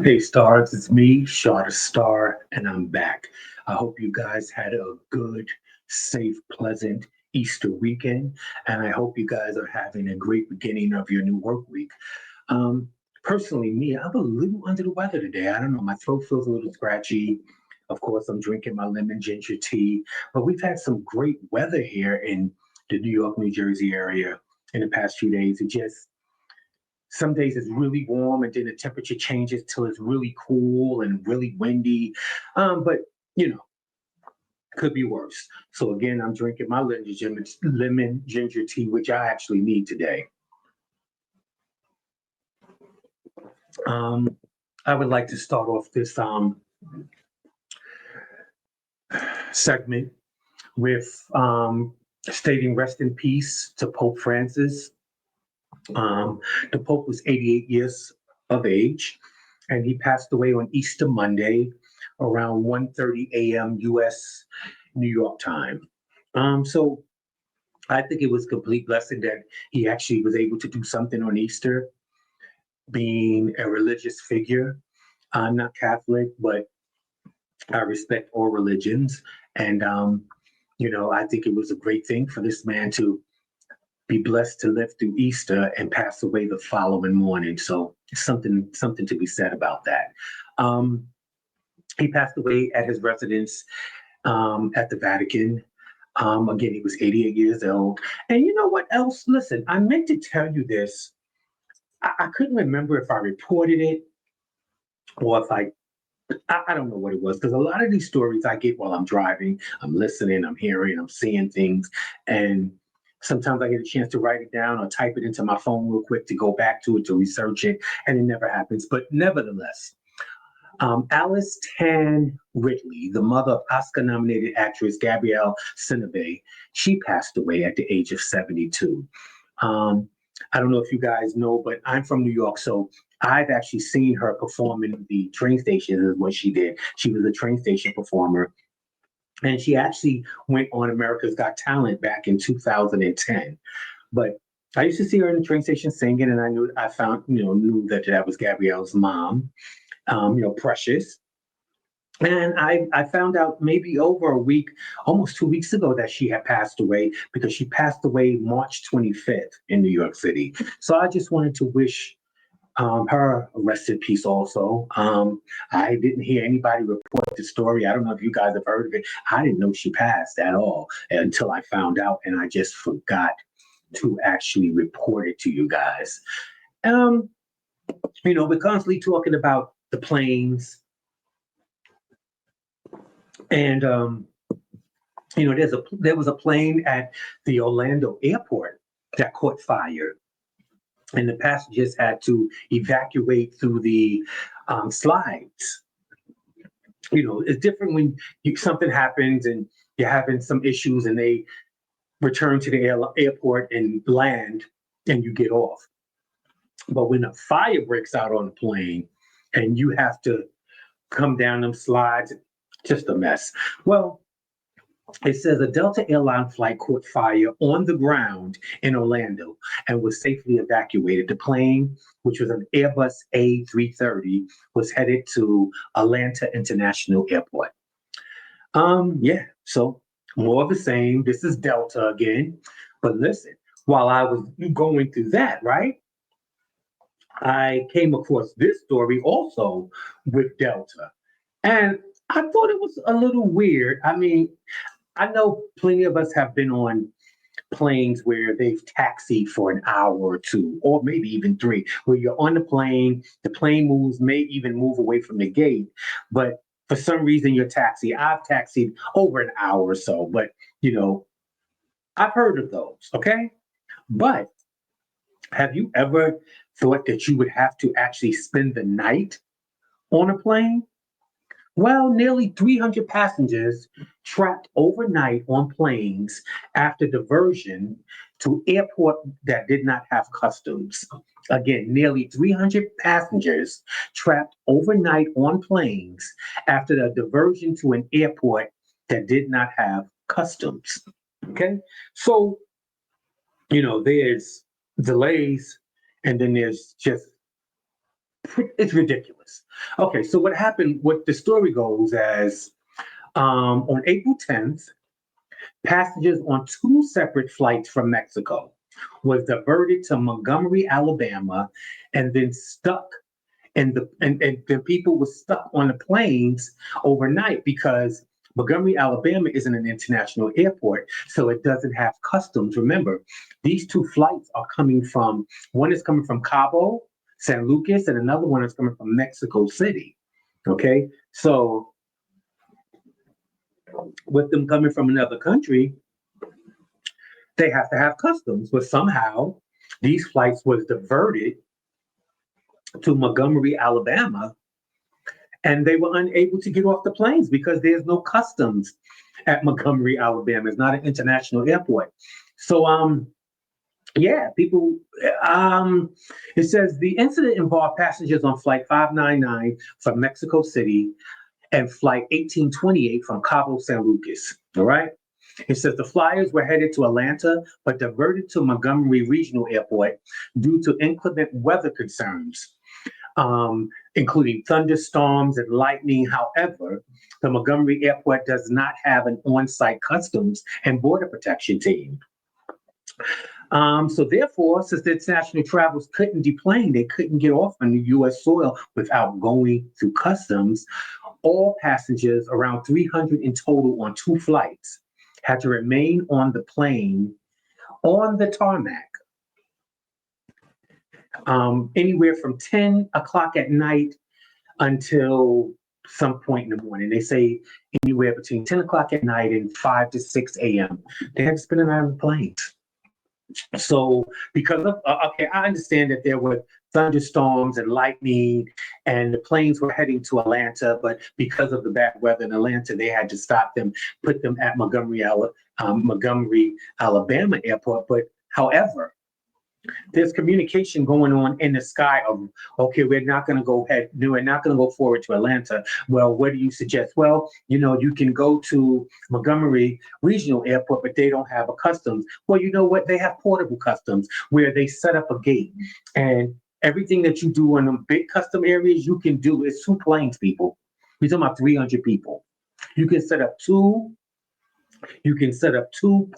Hey stars, it's me, Shot Star, and I'm back. I hope you guys had a good, safe, pleasant Easter weekend, and I hope you guys are having a great beginning of your new work week. Um, Personally, me, I'm a little under the weather today. I don't know, my throat feels a little scratchy. Of course, I'm drinking my lemon ginger tea, but we've had some great weather here in the New York, New Jersey area in the past few days. It just some days it's really warm and then the temperature changes till it's really cool and really windy. But you know, could be worse. So again, I'm drinking my lemon ginger tea, which I actually need today. Um, I would like to start off this segment with stating rest in peace to Pope Francis. Um, the Pope was 88 years of age, and he passed away on Easter Monday around 1:30 a.m. U.S. New York time. So I think it was a complete blessing that he actually was able to do something on Easter, being a religious figure. I'm not Catholic, but I respect all religions. And, I think it was a great thing for this man to be blessed to live through Easter and pass away the following morning. So something to be said about that. Um, he passed away at his residence at the Vatican. Again, he was 88 years old. And you know what else? Listen, I meant to tell you this. I couldn't remember if I reported it or if I don't know what it was because a lot of these stories I get while I'm driving, I'm listening, I'm hearing, I'm seeing things, and sometimes I get a chance to write it down or type it into my phone real quick to go back to it to research it, and it never happens. But nevertheless, Alice Tan Ridley, the mother of Oscar-nominated actress Gabrielle Sinebe, she passed away at the age of 72. Um, I don't know if you guys know, but I'm from New York, so I've actually seen her perform in the train station. Is what she did. She was a train station performer, and she actually went on America's Got Talent back in 2010. But I used to see her in the train station singing, and I knew that that was Gabrielle's mom, Precious. And I found out maybe over a week, almost 2 weeks ago, that she had passed away because she passed away March 25th in New York City. So I just wanted to wish her a rest in peace also. I didn't hear anybody report the story. I don't know if you guys have heard of it. I didn't know she passed at all until I found out, and I just forgot to actually report it to you guys. Um, we're constantly talking about the planes and there was a plane at the Orlando airport that caught fire, and the passengers had to evacuate through the slides. It's different when something happens and you're having some issues, and they return to the airport and land, and you get off. But when a fire breaks out on the plane, and you have to come down them slides, just a mess. Well, it says a Delta airline flight caught fire on the ground in Orlando and was safely evacuated. The plane, which was an Airbus A330, was headed to Atlanta International Airport. Yeah, so more of the same. This is Delta again. But listen, while I was going through that, right, I came across this story also with Delta. And I thought it was a little weird. I mean, I know plenty of us have been on planes where they've taxied for an hour or two, or maybe even three, where you're on the plane moves, may even move away from the gate, but for some reason you're taxi. I've taxied over an hour or so, but you know, I've heard of those, okay? But have you ever thought that you would have to actually spend the night on a plane? Well, nearly 300 passengers trapped overnight on planes after diversion to airport that did not have customs. Again, nearly 300 passengers trapped overnight on planes after the diversion to an airport that did not have customs. Okay, so there's delays, and then there's just It's ridiculous. Okay, so what happened, what the story goes as on April 10th, passengers on two separate flights from Mexico was diverted to Montgomery, Alabama, and then stuck and the people were stuck on the planes overnight because Montgomery, Alabama isn't an international airport, so it doesn't have customs. Remember, these two flights are coming from, one is coming from Cabo, San Lucas, and another one is coming from Mexico City. Okay, so with them coming from another country, they have to have customs, but somehow these flights was diverted to Montgomery, Alabama, and they were unable to get off the planes because there's no customs at Montgomery, Alabama. It's not an international airport. So, yeah, people, it says the incident involved passengers on Flight 599 from Mexico City and Flight 1828 from Cabo San Lucas. All right. It says the flyers were headed to Atlanta, but diverted to Montgomery Regional Airport due to inclement weather concerns, including thunderstorms and lightning. However, the Montgomery Airport does not have an on-site customs and border protection team. So therefore, since the international travelers couldn't deplane, they couldn't get off on the U.S. soil without going through customs, all passengers, around 300 in total on two flights, had to remain on the plane on the tarmac anywhere from 10 o'clock at night until some point in the morning. They say anywhere between 10 o'clock at night and 5 to 6 a.m. They had to spend the night on the planes. So because of, okay, I understand that there were thunderstorms and lightning and the planes were heading to Atlanta, but because of the bad weather in Atlanta, they had to stop them, put them at Montgomery, Alabama airport. But however, there's communication going on in the sky of, okay, we're not going to go ahead, we're not going to go forward to Atlanta. Well, what do you suggest? Well, you can go to Montgomery Regional Airport, but they don't have a customs. Well, you know what? They have portable customs where they set up a gate, and everything that you do in them big custom areas, you can do. It's two planes, people. We're talking about 300 people. You can set up two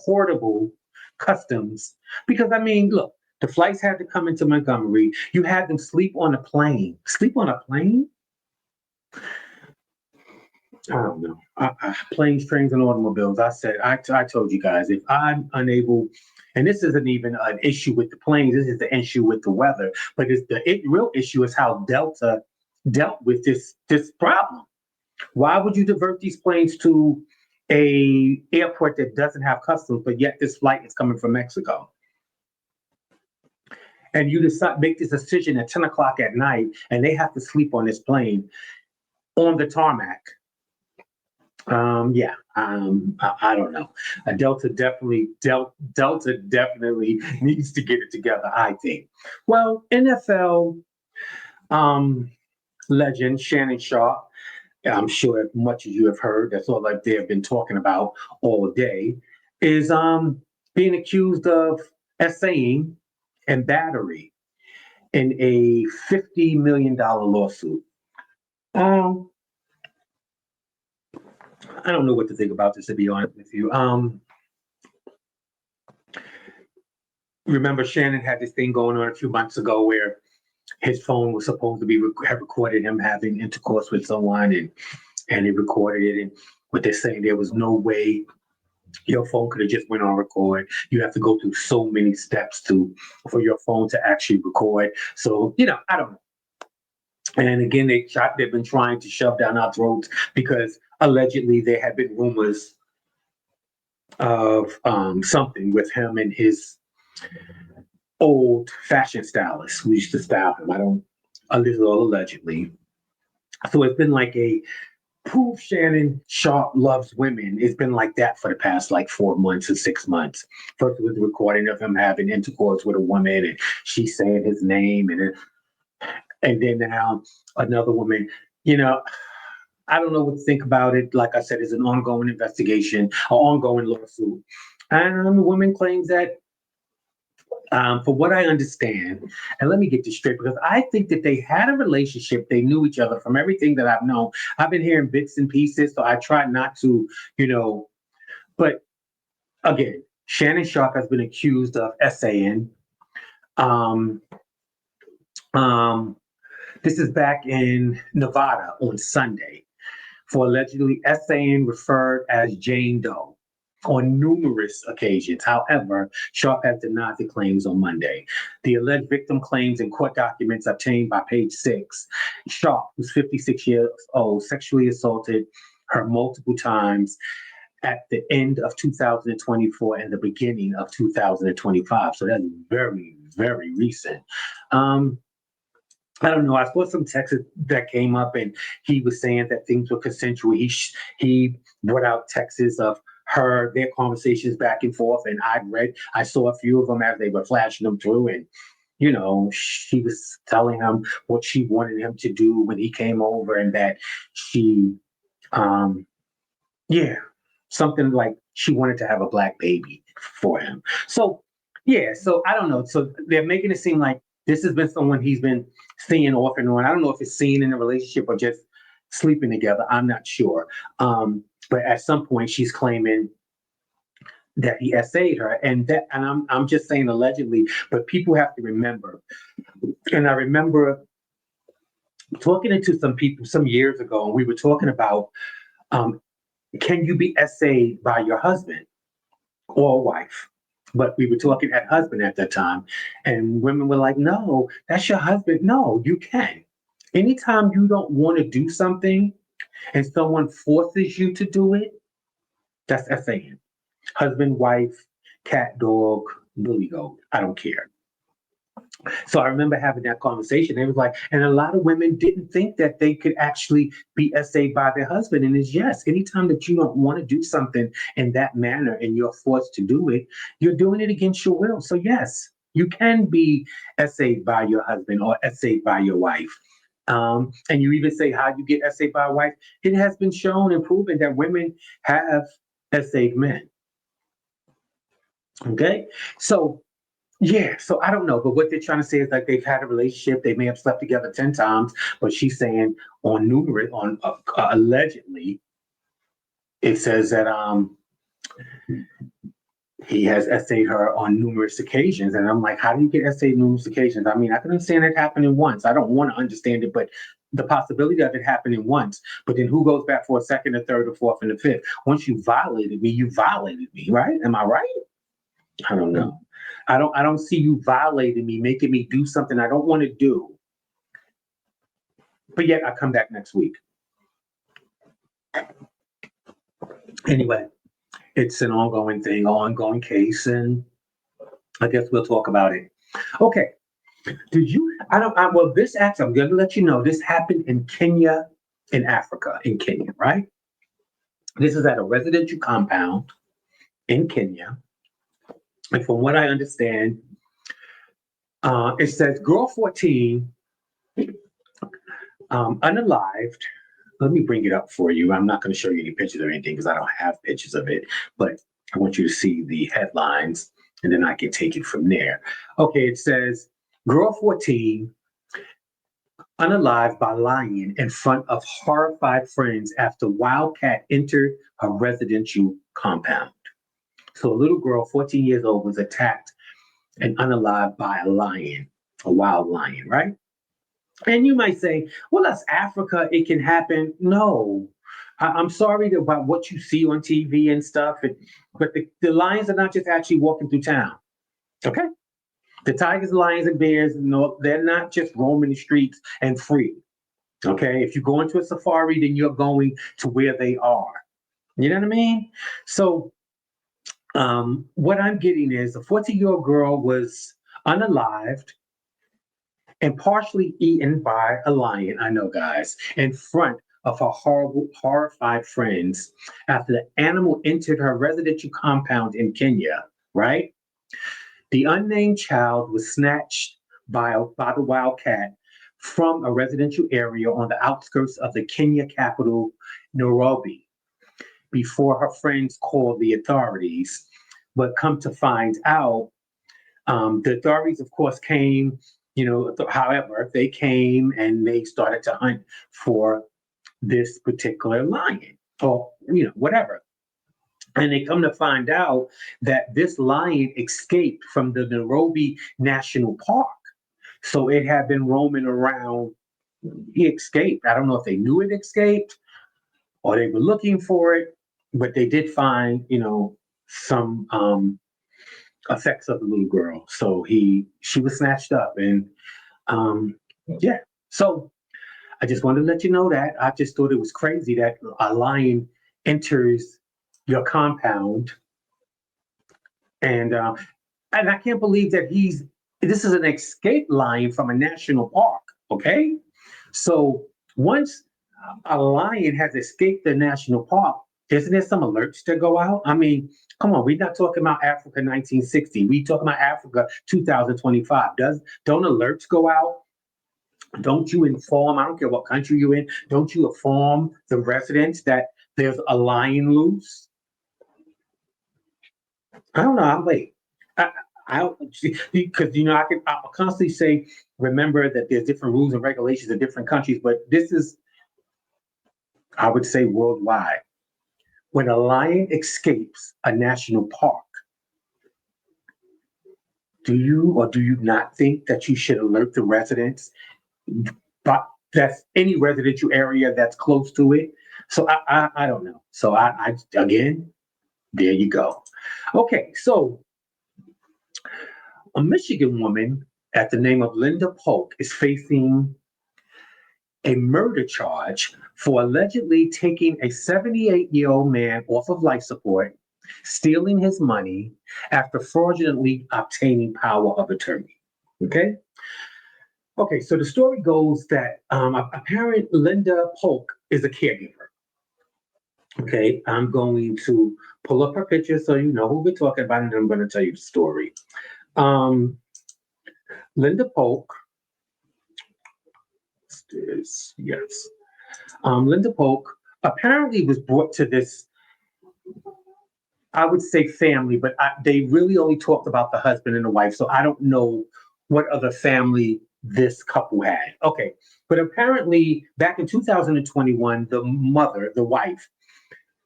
portable customs because, I mean, look, the flights had to come into Montgomery. You had them sleep on a plane. Sleep on a plane? I don't know. Planes, trains, and automobiles. I told you guys, if I'm unable, and this isn't even an issue with the planes, this is the issue with the weather, but the real issue is how Delta dealt with this problem. Why would you divert these planes to a airport that doesn't have customs, but yet this flight is coming from Mexico? And you make this decision at 10 o'clock at night, and they have to sleep on this plane on the tarmac. I don't know. Delta definitely needs to get it together, I think. Well, NFL legend Shannon Sharp, I'm sure as much as you have heard, that's all like they have been talking about all day, is being accused of essaying and battery in a $50 million lawsuit. I don't know what to think about this, to be honest with you. Remember, Shannon had this thing going on a few months ago where his phone was supposed to have recorded him having intercourse with someone, and he recorded it. And what they're saying, there was no way your phone could have just went on record. You have to go through so many steps for your phone to actually record. So, I don't know. And again, they've been trying to shove down our throats because allegedly there had been rumors of something with him and his old fashion stylist who used to style him. A little allegedly. So it's been like a proof Shannon Sharp loves women. It's been like that for the past 4 months or 6 months. First it was the recording of him having intercourse with a woman and she's saying his name, and then now another woman. I don't know what to think about it. Like I said, it's an ongoing investigation, an ongoing lawsuit. And the woman claims that For what I understand, and let me get this straight because I think that they had a relationship. They knew each other from everything that I've known. I've been hearing bits and pieces, so I try not to, you know. But again, Shannon Sharp has been accused of essaying. Um, um, this is back in Nevada on Sunday for allegedly essaying referred as Jane Doe on numerous occasions. However, Sharp has denied the claims on Monday. The alleged victim claims in court documents obtained by Page Six, Sharp, who's 56 years old, sexually assaulted her multiple times at the end of 2024 and the beginning of 2025. So that's very, very recent. Um, I don't know. I saw some text that came up, and he was saying that things were consensual. He brought out texts of their conversations back and forth, and I saw a few of them as they were flashing them through, and she was telling him what she wanted him to do when he came over, and that she, um, yeah, something like she wanted to have a black baby for him. So, yeah, so I don't know. So they're making it seem like this has been someone he's been seeing off and on. I don't know if it's seen in a relationship or just sleeping together. I'm not sure. But at some point, she's claiming that he essayed her, and I'm just saying allegedly, but people have to remember. And I remember talking to some people some years ago, and we were talking about um, can you be essayed by your husband or wife? But we were talking at husband at that time, and women were like, no, that's your husband. No, you can. Anytime you don't want to do something and someone forces you to do it, that's essaying. Husband, wife, cat, dog, bully goat. I don't care. So I remember having that conversation. It was like, and a lot of women didn't think that they could actually be essayed by their husband. And it's yes, anytime that you don't want to do something in that manner and you're forced to do it, you're doing it against your will. So yes, you can be essayed by your husband or essayed by your wife. And you even say how you get essayed by a wife. It has been shown and proven that women have essayed men. Okay, so yeah, so I don't know, but what they're trying to say is like they've had a relationship, they may have slept together 10 times, but she's saying allegedly, it says that he has essayed her on numerous occasions. And I'm like, how do you get essayed numerous occasions? I mean, I can understand it happening once. I don't want to understand it, but the possibility of it happening once, but then who goes back for a second, a third, a fourth, and a fifth? Once you violated me, right? Am I right? I don't know. I don't see you violating me, making me do something I don't want to do. But yet I come back next week. Anyway, it's an ongoing thing, ongoing case, and I guess we'll talk about it. Okay. Did you well, this actually, I'm gonna let you know this happened in Kenya, in Africa, in Kenya, right? This is at a residential compound in Kenya. And from what I understand, it says Girl14, unalived. Let me bring it up for you. I'm not going to show you any pictures or anything because I don't have pictures of it, but I want you to see the headlines and then I can take it from there. Okay, it says Girl14 unalived by lion in front of horrified friends after wildcat entered her residential compound. So a little girl, 14 years old, was attacked and unalived by a lion, a wild lion, right? And you might say, well, that's Africa. It can happen. No, I'm sorry about what you see on TV and stuff, but the lions are not just actually walking through town. Okay. The tigers, lions, and bears, no, they're not just roaming the streets and free. Okay. If you go into a safari, then you're going to where they are. You know what I mean? So, what I'm getting is a 14-year-old girl was unalived and partially eaten by a lion, I know, guys, in front of her horrified friends after the animal entered her residential compound in Kenya, right? The unnamed child was snatched by the wildcat from a residential area on the outskirts of the Kenya capital, Nairobi, before her friends called the authorities. But come to find out, The authorities, of course, came, however, they came and they started to hunt for this particular lion or, whatever. And they come to find out that this lion escaped from the Nairobi National Park. So it had been roaming around. He escaped. I don't know if they knew it escaped or they were looking for it, but they did find, some effects of the little girl. So she was snatched up, and yeah. So I just wanted to let you know that I just thought it was crazy that a lion enters your compound, and I can't believe that this is an escaped lion from a national park. Okay, so once a lion has escaped the national park, isn't there some alerts that go out? I mean, come on, we're not talking about Africa 1960. We talking about Africa 2025. Don't alerts go out? Don't you inform? I don't care what country you're in. Don't you inform the residents that there's a lion loose? I don't know. I'll wait. I because I'll constantly say, remember that there's different rules and regulations in different countries, but this is, I would say, worldwide. When a lion escapes a national park, do you or do you not think that you should alert the residents? But that's any residential area that's close to it. So I don't know. So I again, there you go. Okay, so a Michigan woman at the name of Linda Polk is facing a murder charge for allegedly taking a 78-year-old man off of life support, stealing his money after fraudulently obtaining power of attorney. Okay? Okay, so the story goes that apparently Linda Polk is a caregiver. Okay, I'm going to pull up her picture so you know who we're talking about, and I'm going to tell you the story. Linda Polk, yes. Linda Polk apparently was brought to this, I would say family, but they really only talked about the husband and the wife, so I don't know what other family this couple had. Okay, but apparently back in 2021, the wife,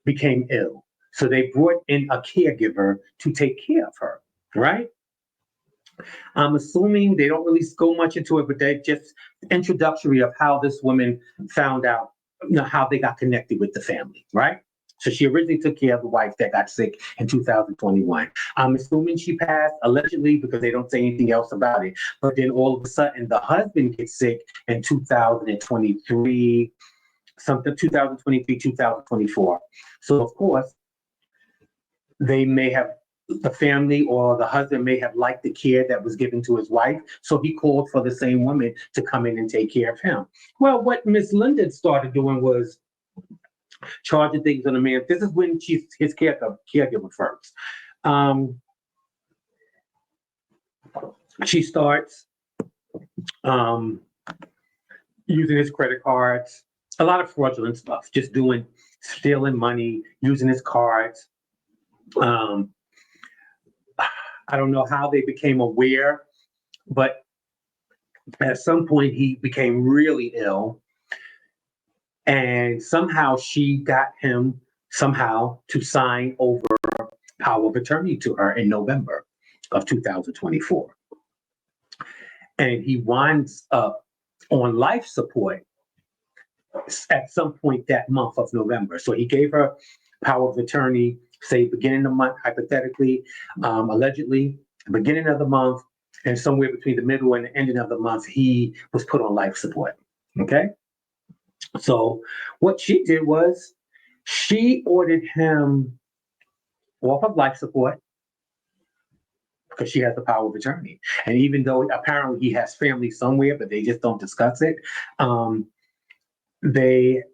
became ill. So they brought in a caregiver to take care of her, right? I'm assuming they don't really go much into it, but they just introductory of how this woman found out, how they got connected with the family, right? So she originally took care of the wife that got sick in 2021. I'm assuming she passed allegedly because they don't say anything else about it. But then all of a sudden, the husband gets sick in 2023, 2024. So of course, the family or the husband may have liked the care that was given to his wife. So he called for the same woman to come in and take care of him. Well, what Miss Linda started doing was charging things on the man. This is when she's his caregiver first. She starts using his credit cards, a lot of fraudulent stuff, just stealing money, using his cards. I don't know how they became aware, but at some point he became really ill. And somehow she got him to sign over power of attorney to her in November of 2024. And he winds up on life support at some point that month of November. So he gave her power of attorney, say beginning of the month, hypothetically, allegedly, beginning of the month, and somewhere between the middle and the ending of the month, he was put on life support. Okay. So what she did was she ordered him off of life support because she has the power of attorney. And even though apparently he has family somewhere, but they just don't discuss it, the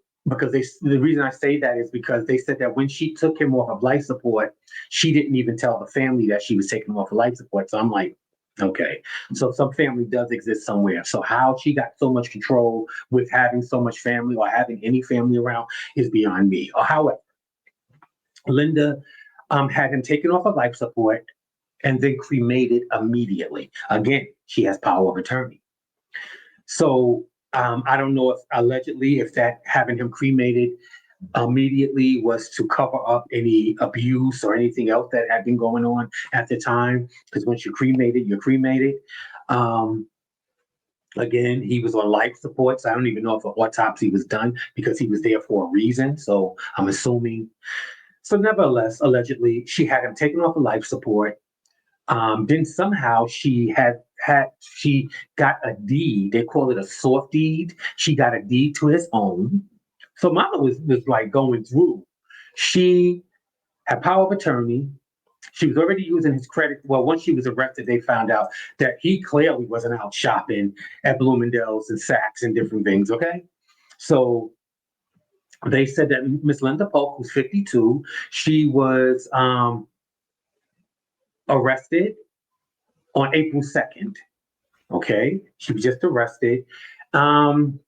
reason I say that is because they said that when she took him off of life support, she didn't even tell the family that she was taking him off of life support. So I'm like, okay, so some family does exist somewhere. So how she got so much control with having so much family or having any family around is beyond me. Or however, Linda had him taken off of life support, and then cremated immediately. Again, she has power of attorney. So I don't know if allegedly if that having him cremated immediately was to cover up any abuse or anything else that had been going on at the time. Because once you're cremated, you're cremated. Um, Again, he was on life support, so I don't even know if an autopsy was done because he was there for a reason. So I'm assuming. So nevertheless, allegedly, she had him taken off of life support. Then somehow she got a deed. They call it a soft deed. She got a deed to his home. So Mama was like going through. She had power of attorney. She was already using his credit. Well, once she was arrested, they found out that he clearly wasn't out shopping at Bloomingdale's and Saks and different things. Okay, so they said that Miss Linda Polk, who's 52, she was arrested on April 2nd. Okay, she was just arrested. Um,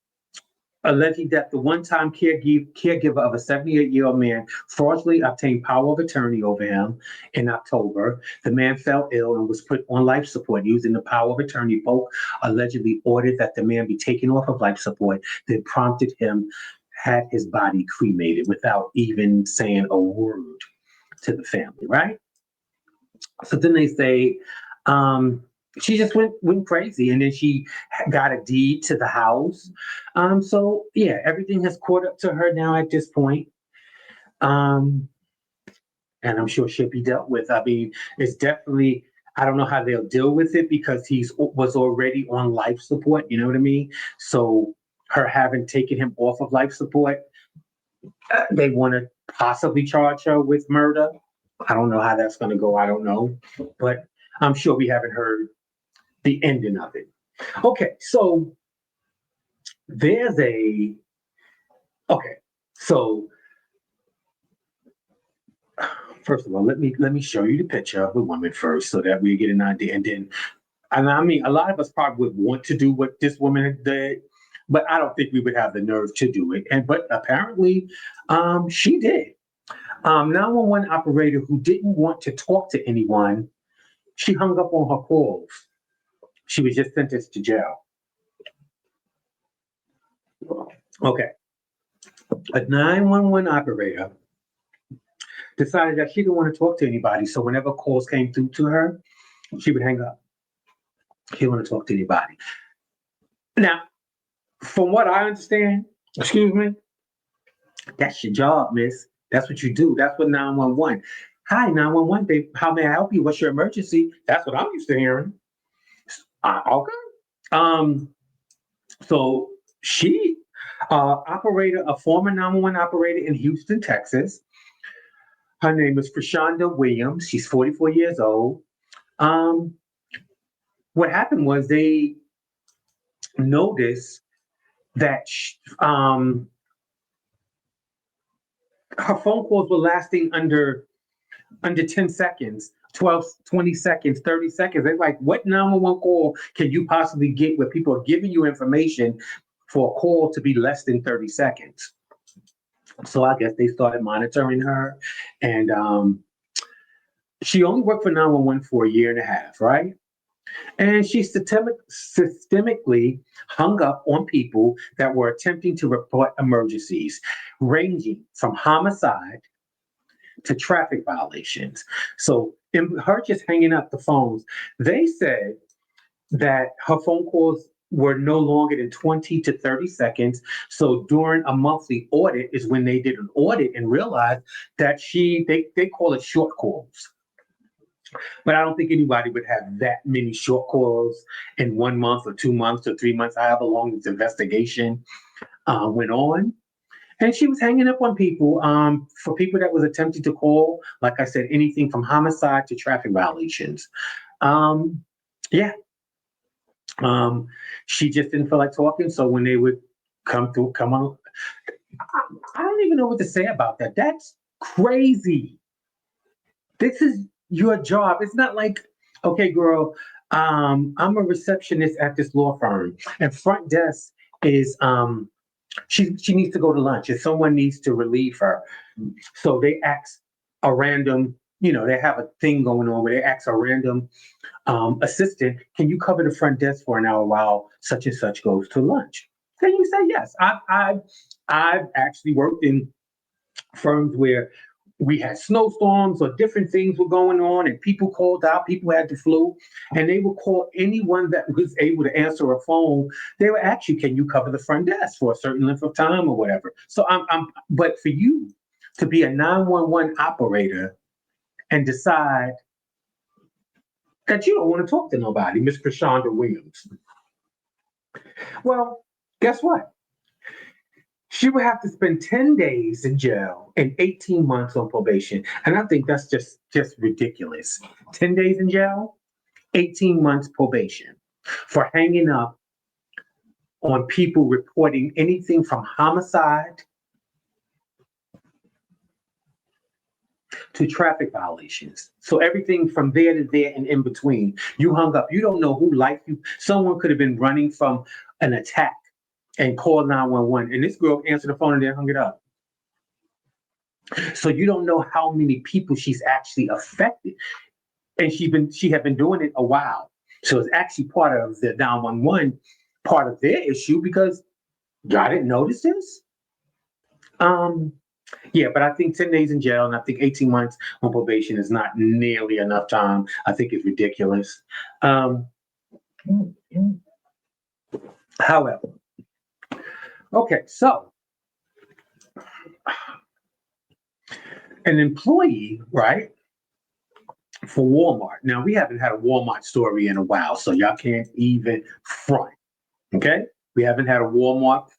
Alleging that the one-time caregiver of a 78-year-old man fraudulently obtained power of attorney over him in October. The man fell ill and was put on life support. Using the power of attorney, Polk allegedly ordered that the man be taken off of life support, then prompted him, had his body cremated without even saying a word to the family, right? So then they say, she just went crazy, and then she got a deed to the house. So yeah, everything has caught up to her now at this point. Um, and I'm sure she'll be dealt with. I mean, it's definitely. I don't know how they'll deal with it because was already on life support. You know what I mean? So her having taken him off of life support, they want to possibly charge her with murder. I don't know how that's going to go. I don't know, but I'm sure we haven't heard the ending of it. Okay, so there's a okay. So first of all, let me show you the picture of the woman first, so that we get an idea, and I mean, a lot of us probably would want to do what this woman did, but I don't think we would have the nerve to do it. But apparently, she did. 911 operator who didn't want to talk to anyone, she hung up on her calls. She was just sentenced to jail. Okay. A 911 operator decided that she didn't want to talk to anybody. So whenever calls came through to her, she would hang up. She didn't want to talk to anybody. Now, from what I understand, excuse me, that's your job, miss. That's what you do. That's what 911. Hi, 911, babe. How may I help you? What's your emergency? That's what I'm used to hearing. Okay. Um, so she a former 911 operator in Houston, Texas. Her name is Frashonda Williams. She's 44 years old. Um, what happened was they noticed that her phone calls were lasting under 10 seconds, 12, 20 seconds, 30 seconds. They're like, what 911 call can you possibly get where people are giving you information for a call to be less than 30 seconds? So I guess they started monitoring her, and she only worked for 911 for a year and a half, right? And she systemically hung up on people that were attempting to report emergencies, ranging from homicide to traffic violations. So, in her just hanging up the phones, they said that her phone calls were no longer than 20 to 30 seconds. So during a monthly audit is when they did an audit and realized that they call it short calls. But I don't think anybody would have that many short calls in 1 month or 2 months or 3 months, however long this investigation went on. And she was hanging up on people for people that was attempting to call, like I said, anything from homicide to traffic violations. Yeah, she just didn't feel like talking. So when they would come on, I don't even know what to say about that. That's crazy. This is your job. It's not like, okay, girl, I'm a receptionist at this law firm, and front desk is she needs to go to lunch, and someone needs to relieve her. So they ask a random they have a thing going on where they ask a random assistant, can you cover the front desk for an hour while such and such goes to lunch? Then you say yes. I've actually worked in firms where we had snowstorms or different things were going on and people called out, people had the flu, and they would call anyone that was able to answer a phone. They would ask you, can you cover the front desk for a certain length of time or whatever? So but for you to be a 911 operator and decide that you don't want to talk to nobody, Miss Krishonda Williams. Well, guess what? She would have to spend 10 days in jail and 18 months on probation. And I think that's just ridiculous. 10 days in jail, 18 months probation for hanging up on people reporting anything from homicide to traffic violations. So everything from there to there and in between. You hung up. You don't know who liked you. Someone could have been running from an attack and called 911. And this girl answered the phone and then hung it up. So you don't know how many people she's actually affected. And she had been doing it a while. So it's actually part of the 911 part of their issue because y'all didn't notice this. Yeah, but I think 10 days in jail and I think 18 months on probation is not nearly enough time. I think it's ridiculous. However, okay, so an employee, right, for Walmart. Now, we haven't had a Walmart story in a while, so y'all can't even front, okay? We haven't had a Walmart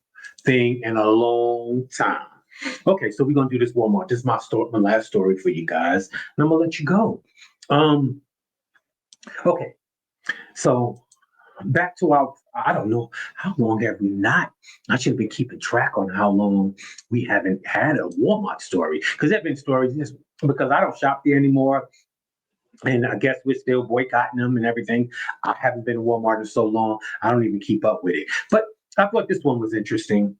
thing in a long time. Okay, so we're gonna do this Walmart. This is my last story for you guys, and I'm gonna let you go. Okay, so back to I don't know, how long have we not? I should have been keeping track on how long we haven't had a Walmart story, because there have been stories just because I don't shop there anymore. And I guess we're still boycotting them and everything. I haven't been to Walmart in so long, I don't even keep up with it. But I thought this one was interesting.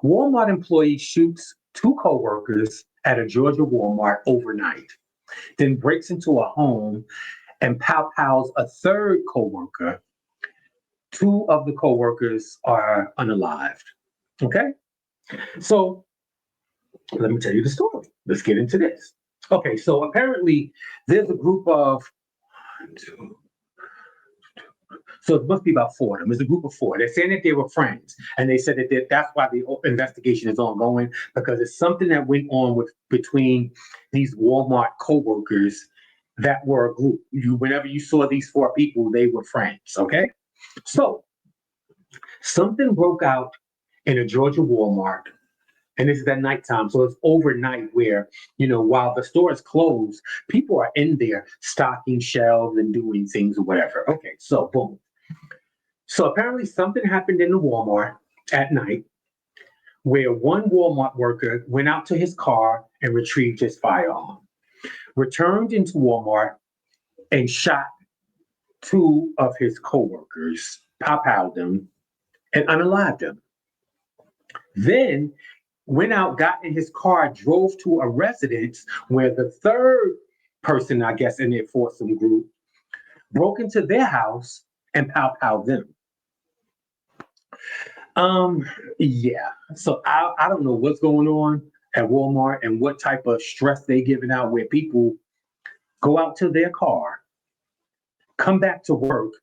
Walmart employee shoots 2 coworkers at a Georgia Walmart overnight, then breaks into a home and pows a third coworker. 2 of the coworkers are unalived. Okay? So let me tell you the story. Let's get into this. Okay, so apparently there's a group of 1, 2, so it must be about 4 of them. It's a group of 4. They're saying that they were friends, and they said that that's why the investigation is ongoing, because it's something that went on between these Walmart coworkers that were a group. Whenever you saw these 4 people, they were friends. Okay, so something broke out in a Georgia Walmart, and this is at nighttime, so it's overnight where, while the store is closed, people are in there stocking shelves and doing things or whatever. Okay, so boom. So apparently something happened in the Walmart at night where one Walmart worker went out to his car and retrieved his firearm, returned into Walmart and shot 2 of his coworkers, powed them, and unalived them. Then went out, got in his car, drove to a residence where the third person, I guess, in their foursome group, broke into their house and powed them. Yeah. So I don't know what's going on at Walmart and what type of stress they giving out where people go out to their car, come back to work,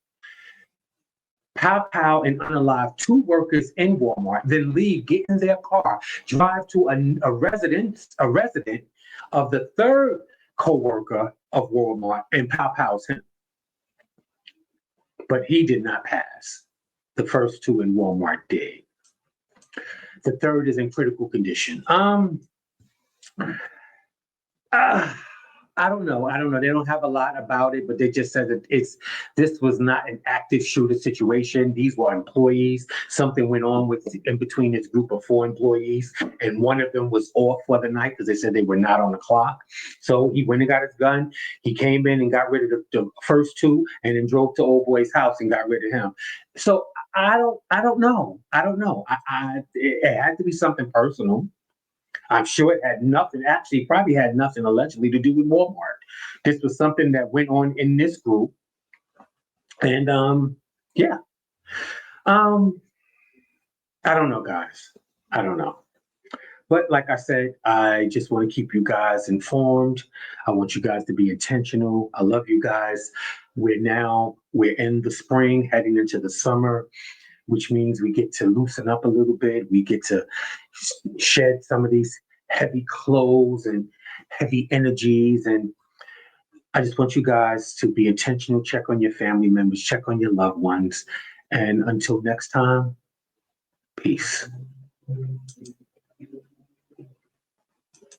pow and unalive 2 workers in Walmart, then leave, get in their car, drive to a resident of the third coworker of Walmart and pows him. But he did not pass. The first 2 in Walmart did. The third is in critical condition. I don't know. They don't have a lot about it, but they just said that this was not an active shooter situation. These were employees. Something went on in between this group of 4 employees, and one of them was off for the night because they said they were not on the clock. So he went and got his gun. He came in and got rid of the first 2, and then drove to old boy's house and got rid of him. So I don't know. It had to be something personal. I'm sure it had nothing, actually, probably had nothing allegedly to do with Walmart. This was something that went on in this group. And yeah. Um, I don't know, guys. I don't know. But like I said, I just want to keep you guys informed. I want you guys to be intentional. I love you guys. We're in the spring, heading into the summer, which means we get to loosen up a little bit. We get to shed some of these heavy clothes and heavy energies. And I just want you guys to be intentional, check on your family members, check on your loved ones. And until next time, peace.